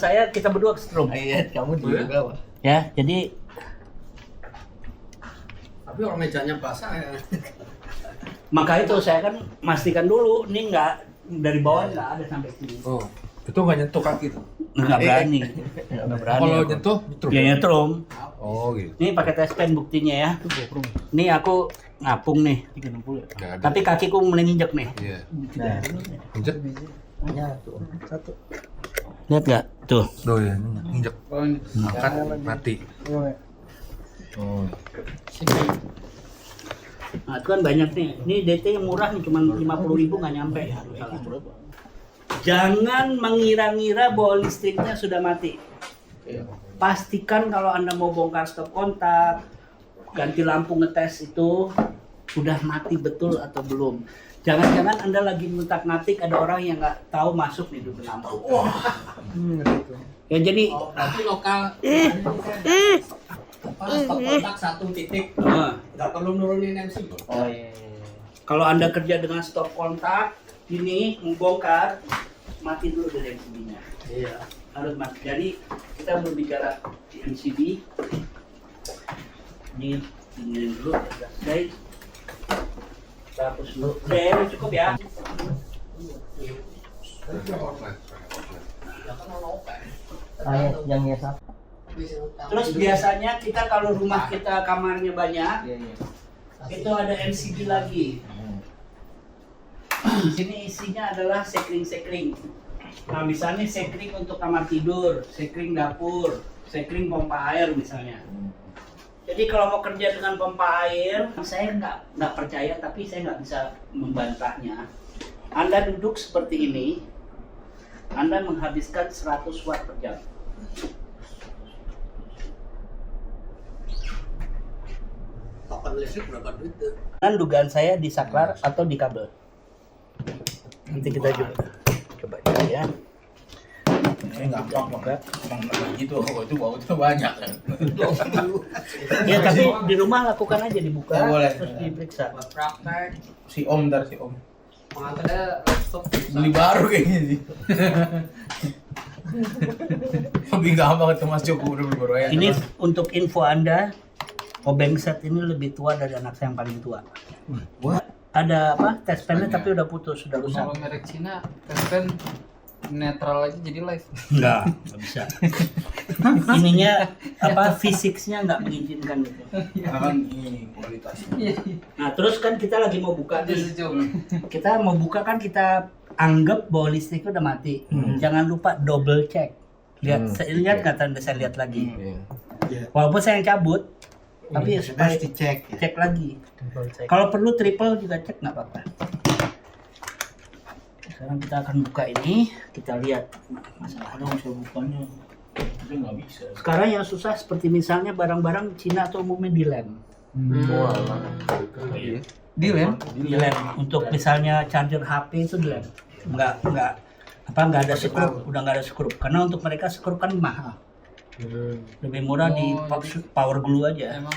saya kita berdua kesetrum. Iya, kamu di bawah. Ya, jadi Tapi orang mejanya basah ya. maka itu saya kan pastikan dulu, ini nggak dari bawah nggak ada sampai sini. Oh, itu nggak nyentuh kaki tuh? Nggak berani. Nggak berani. Kalau aku. nyentuh, nyetrum. Ya nyetrum. Oh gitu. Ini pakai tes pen buktinya ya. Ini aku ngapung nih 360. Nggak ada. Tapi kakiku menginjek nih. Iya. Nah, Injek. hanya tuh satu. Lihat nggak? Tuh. Oh ya, injek. Angkat, mati. Oh. Nah, itu kan banyak nih. Ini DT yang murah nih, cuma 50.000 nggak nyampe. Jangan mengira-ngira bahwa listriknya sudah mati. Pastikan kalau Anda mau bongkar stop kontak, ganti lampu ngetes itu sudah mati betul atau belum. Jangan-jangan Anda lagi ngutak-ngatik ada orang yang nggak tahu masuk nih di lampu. Ya jadi Berarti lokal. Stop kontak 1 titik. Nggak perlu nurunin MC. Oh iya. kalau Anda kerja dengan stop kontak, ini membongkar, mati dulu dari MCB-nya. Iya. Harus mati. Jadi kita berbicara di MCB. Ini tinggalin dulu, selesai. Kita hapus dulu. Udah cukup ya. Yang biasa. Terus biasanya kita kalau rumah kita kamarnya banyak, Iya, iya. itu ada MCB lagi. Di sini isinya adalah sekring-sekring. Nah, misalnya sekring untuk kamar tidur, sekring dapur, sekring pompa air misalnya. Jadi kalau mau kerja dengan pompa air, saya nggak percaya, tapi saya nggak bisa membantahnya. Anda duduk seperti ini, Anda menghabiskan 100 watt per jam. Token listrik berapa duit tuh? Dan dugaan saya di saklar atau di kabel. Nanti kita coba ya. Saya gampang banget. Gampang gitu. Oh, itu bau itu banyak. Ya tapi di rumah lakukan aja dibuka, Ya, boleh. terus diperiksa. Buat praktek. Si Om ntar si Om. Pengantinnya laptop. Beli baru kayaknya sih. Lebih gampang itu Mas Joko udah beli baru aja. Ini untuk info Anda, obeng set ini lebih tua dari anak saya yang paling tua. Wah. Ada apa? Tes pennya tapi udah putus, sudah rusak. Kalau merek Cina, pen netral aja jadi live. Nggak bisa. Ininya apa? Fisiknya nggak mengizinkan itu. Karena kan ini kualitasnya. Nah terus kan kita lagi mau buka Ada nih. sejuk. Kita mau buka kan kita anggap bahwa listriknya udah mati. Jangan lupa double check. Lihat, lihat nggak tanda saya lihat lagi. Walaupun saya yang cabut, tapi ya supaya dicek. cek lagi. Kalau perlu triple juga cek nggak apa-apa. Sekarang kita akan buka ini, kita lihat masalahnya bisa bukanya. Tapi nggak bisa. Sekarang yang susah seperti misalnya barang-barang Cina atau umumnya dilem. Deal ya? Dilem untuk misalnya charger HP itu dilem. Nggak ada skrup, udah nggak ada skrup. Karena untuk mereka skrup kan mahal. Lebih murah di power glue aja. Emang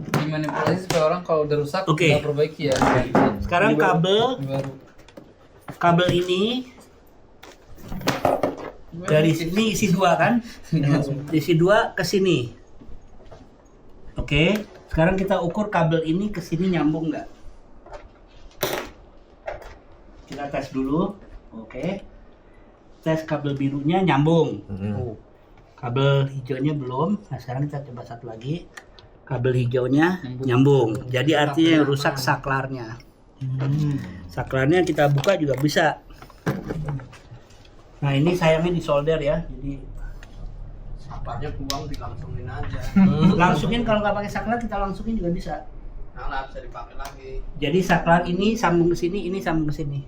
dimanipulasi supaya orang kalau udah rusak Oke. nggak perbaiki ya. Sekarang Baru. kabel ini dari sini isi 2 kan? Isi 2 ke sini. Oke, sekarang kita ukur kabel ini ke sini nyambung nggak? Kita tes dulu. Oke. Tes kabel birunya nyambung. Kabel hijaunya belum. Nah, sekarang kita coba satu lagi. Kabel hijaunya nyambung. Jadi artinya yang rusak saklarnya. Saklarnya kita buka juga bisa. Nah, ini sayangnya disolder ya. Jadi Saparnya buang dilangsungin aja. langsungin, kalau nggak pakai saklar kita langsungin juga bisa. Nah, lah bisa dipakai lagi. Jadi saklar ini sambung ke sini, ini sambung ke sini.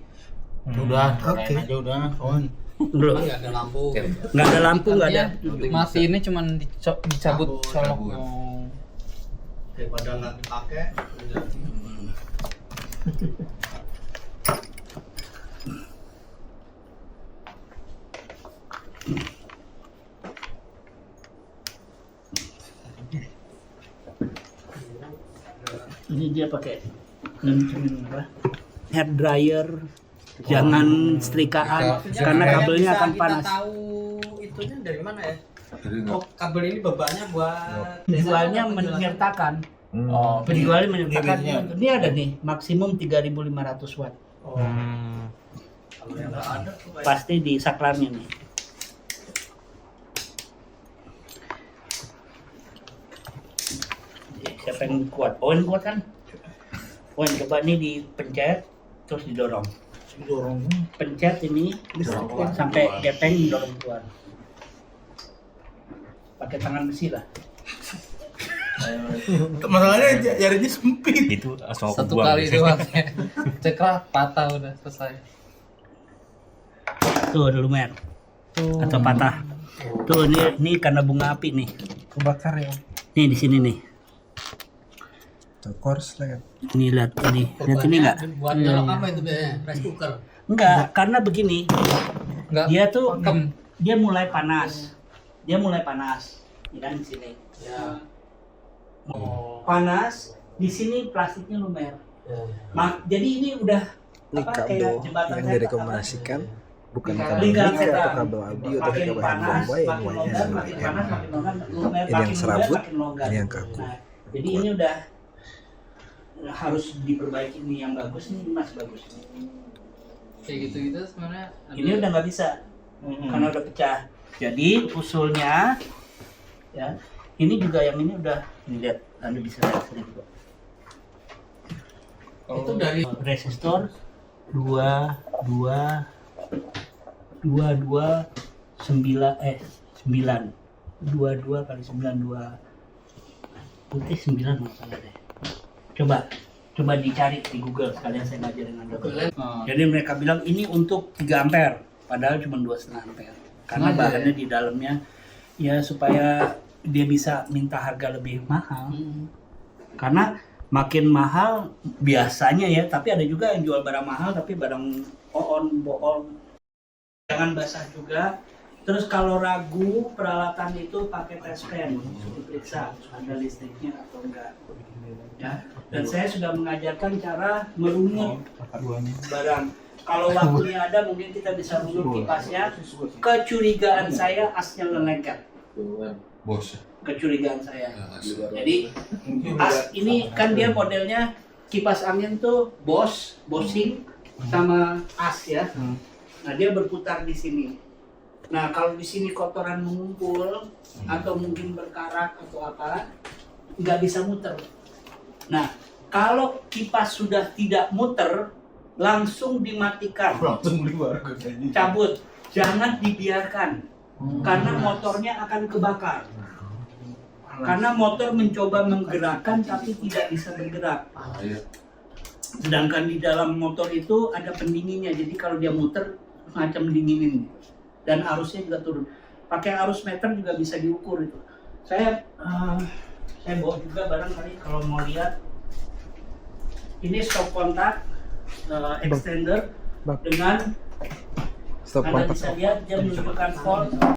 Udah, aja udah. Belum. Nggak ada lampu. Nggak ada lampu, nggak ada. Mati ini cuman dicabut colok. cabut. Daripada nggak dipakai. udah. Ini dia pakai apa? Hair dryer Jangan setrikaan karena kabelnya akan panas. Kita tahu itunya dari mana ya? Oh, kabel ini bebannya buat Penjualnya menyertakan. Oh, Penjualnya menyertakan. Ini Ini ada nih maksimum 3.500 watt. oh, kalau yang nggak ada tuh kayak Pasti di saklarnya nih. Siapa yang kuat? Owen kuat kan? Owen coba nih dipencet terus didorong. Dorong. Pencet ini sampai gepeng dorong keluar. Pakai tangan besi lah. masalahnya jarinya sempit. Itu langsung aku Satu buang. kali doang. Cekrak patah udah selesai. Tuh ada lumer atau patah. Tuh ini karena bunga api nih. Kebakar ya. Nih di sini nih. Kors lah kan. Ini lihat ini nggak? buat nyolok apa itu biasanya? Rice cooker. Enggak, karena begini. Enggak. Dia tuh Pakem. dia mulai panas. Dia mulai panas. Ya kan di sini. Ya. Panas. Di sini plastiknya lumer. Ya. Jadi ini udah Ini apa, kabel kayak jembatan yang setan, direkomendasikan bukan apa? kabel Lingkaran listrik atau setan. kabel audio tapi Makin kabel panas, handphone yang makin longgar, makin panas, makin longgar, lumer, Ini yang makin serabut, makin longgar. ini yang kaku. Nah, jadi ini udah harus diperbaiki nih yang bagus nih mas bagus. Kayak gitu-gitu sebenarnya ada. Ini udah nggak bisa karena udah pecah. Jadi usulnya ya ini juga yang ini udah lihat Anda bisa lihat sendiri kok. Itu dari Resistor 9 22 kali 9 putih 9 masalah deh. Coba dicari di Google sekalian saya ngajarin Anda. Jadi mereka bilang ini untuk 3 ampere padahal cuma 2,5 ampere. Karena Sengaja, bahannya di dalamnya ya supaya dia bisa minta harga lebih mahal. Karena makin mahal biasanya ya, tapi ada juga yang jual barang mahal tapi barang bohong. Jangan basah juga. Terus kalau ragu peralatan itu pakai test pen, diperiksa ada listriknya atau enggak. Ya. Dan saya sudah mengajarkan cara merunut barang. Kalau waktunya ada mungkin kita bisa runut kipasnya. Kecurigaan saya asnya lengket. Bos. Kecurigaan saya. Jadi as ini kan dia modelnya kipas angin tuh Bossing sama as ya. Nah dia berputar di sini. Nah kalau di sini kotoran mengumpul atau mungkin berkarat atau apa, nggak bisa muter. Nah kalau kipas sudah tidak muter, langsung dimatikan, Langsung beli baru katanya. cabut, jangan dibiarkan, karena motornya akan kebakar. Karena motor mencoba menggerakkan tapi tidak bisa bergerak. Sedangkan di dalam motor itu ada pendinginnya, jadi kalau dia muter macam dinginin dan arusnya juga turun. Pakai arus meter juga bisa diukur itu. Saya bawa juga barangkali kalau mau lihat. Ini stop kontak extender Bang. dengan Stop Anda kontak. bisa lihat dia menunjukkan volt